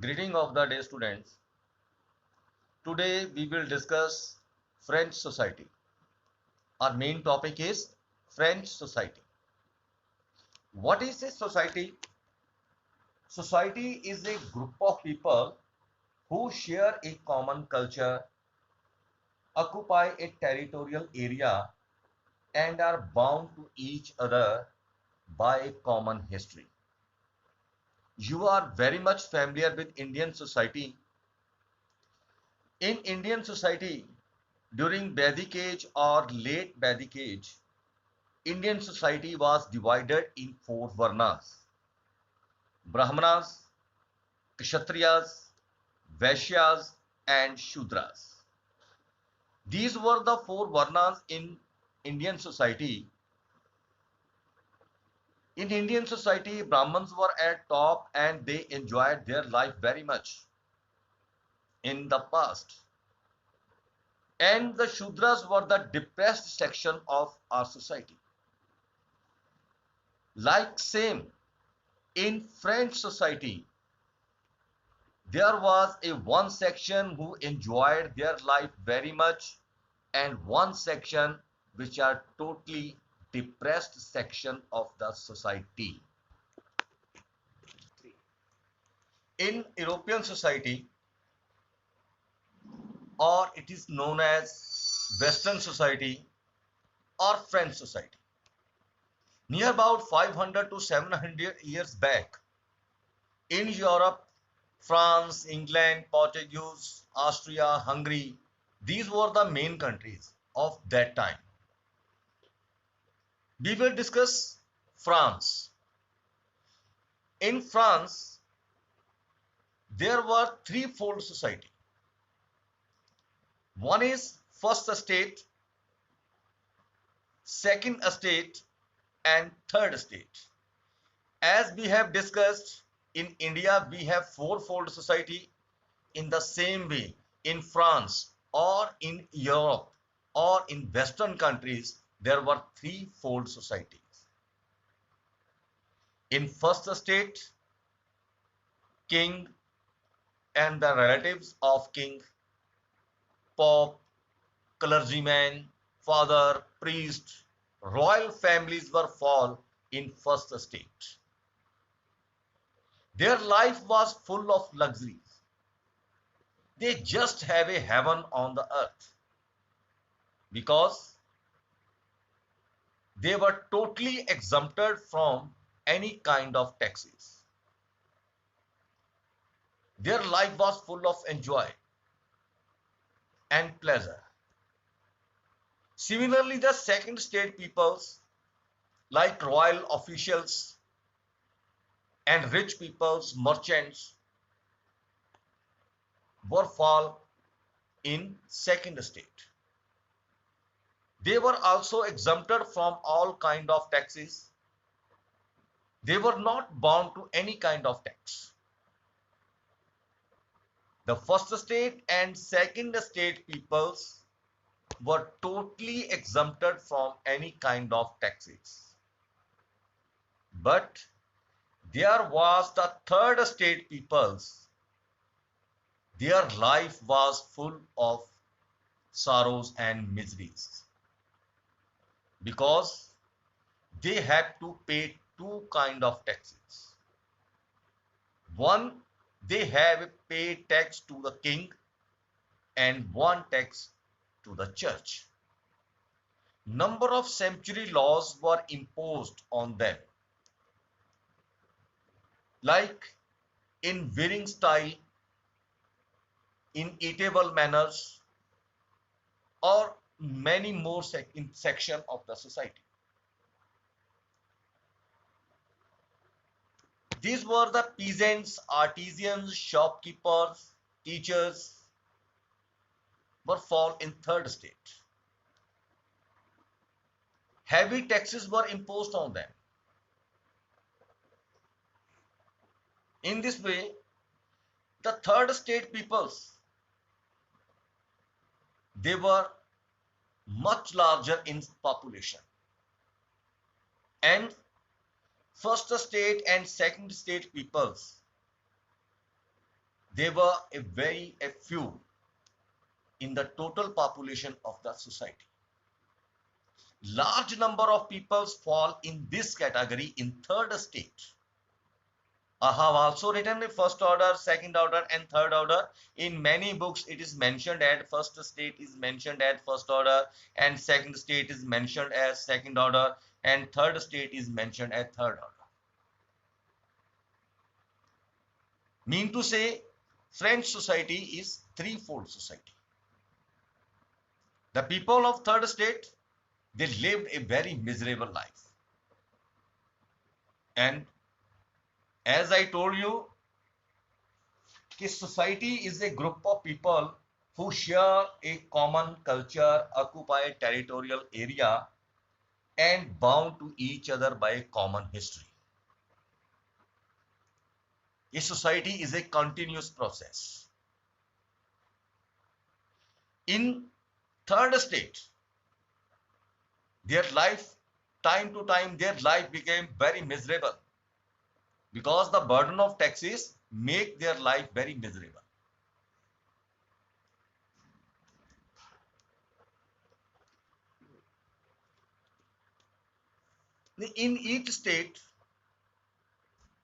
Greeting of the day, students. Today we will discuss French society. Our main topic is French society. What is a society? Society is a group of people who share a common culture, occupy a territorial area, and are bound to each other by a common history. You are very much familiar with Indian society. In Indian society, during Vedic age or late Vedic age, Indian society was divided in four varnas: Brahmanas, Kshatriyas, Vaishyas, and Shudras. These were the four varnas in Indian society. In Indian society, Brahmins were at top and they enjoyed their life very much in the past. And the Shudras were the depressed section of our society. Like same in French society, there was a one section who enjoyed their life very much and one section which are totally depressed section of the society. In European society, or it is known as Western society or French society, near about 500 to 700 years back, in Europe, France, England, Portuguese, Austria, Hungary, these were the main countries of that time. We will discuss France. In France, there were threefold society. One is first estate, second estate, and third estate. As we have discussed, in India we have fourfold society. In the same way, in France or in Europe or in Western countries, there were threefold societies. In first estate, king and the relatives of king, pope, clergyman, father, priest, royal families were fall in first estate. Their life was full of luxuries. They just have a heaven on the earth because they were totally exempted from any kind of taxes. Their life was full of enjoy and pleasure. Similarly, the second state peoples, like royal officials and rich peoples, merchants, were fall in second state. They were also exempted from all kind of taxes. They were not bound to any kind of tax. The first state and second state peoples were totally exempted from any kind of taxes. But there was the third state peoples. Their life was full of sorrows and miseries because they had to pay two kind of taxes. One, they have to pay tax to the king and one tax to the church. Number of century laws were imposed on them, like in wearing style, in eatable manners, or many more in section of the society. These were the peasants, artisans, shopkeepers, teachers were fall in third state. Heavy taxes were imposed on them. In this way, the third state peoples, they were much larger in population. And first state and second state peoples, they were a few in the total population of the society. Large number of people fall in this category in third state. I have also written the first order, second order and third order. In many books it is mentioned that first state is mentioned as first order and second state is mentioned as second order and third state is mentioned as third order. Mean to say, French society is threefold society. The people of third state, they lived a very miserable life. And as I told you, society is a group of people who share a common culture, occupy territorial area, and bound to each other by a common history. A society is a continuous process. In third state, their life, time to time, their life became very miserable because the burden of taxes make their life very miserable. In each state,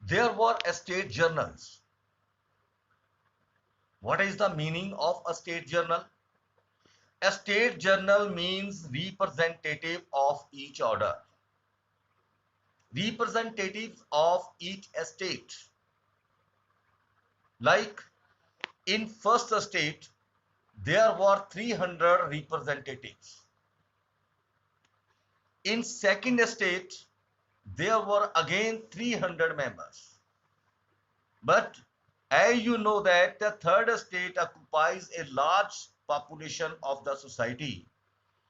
there were state journals. What is the meaning of a state journal? A state journal means representative of each order, representative of each estate. Like in first estate, there were 300 representatives. In second estate, there were again 300 members. But as you know that the third estate occupies a large population of the society.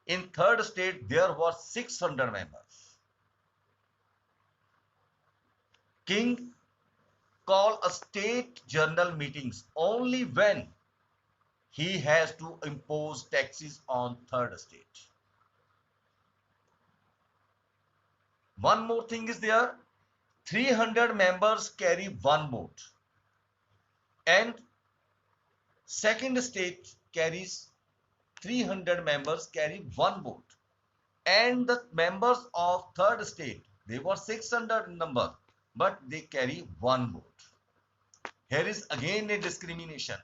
In third estate, there were 600 members. King call a state journal meetings only when he has to impose taxes on third estate. One more thing is there, 300 members carry one vote and second state carries 300 members carry one vote and the members of third state, they were 600 in number but they carry one vote. Here is again a discrimination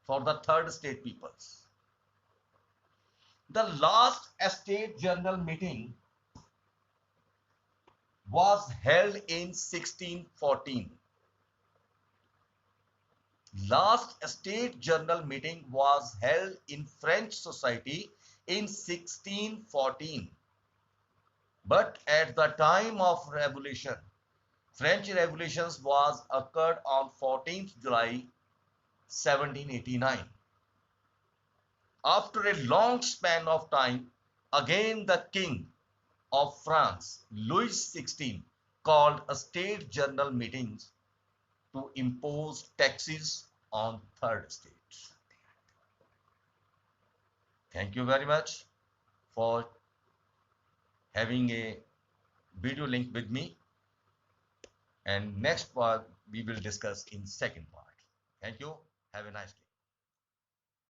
for the third state peoples. The last state general meeting was held in 1614. Last state general meeting was held in French society in 1614. But at the time of revolution, French revolutions was occurred on 14th July 1789. After a long span of time, again the king of France, Louis XVI, called a state general meetings to impose taxes on third state. Thank you very much for having a video link with me, and next part we will discuss in second part. Thank you. Have a nice day.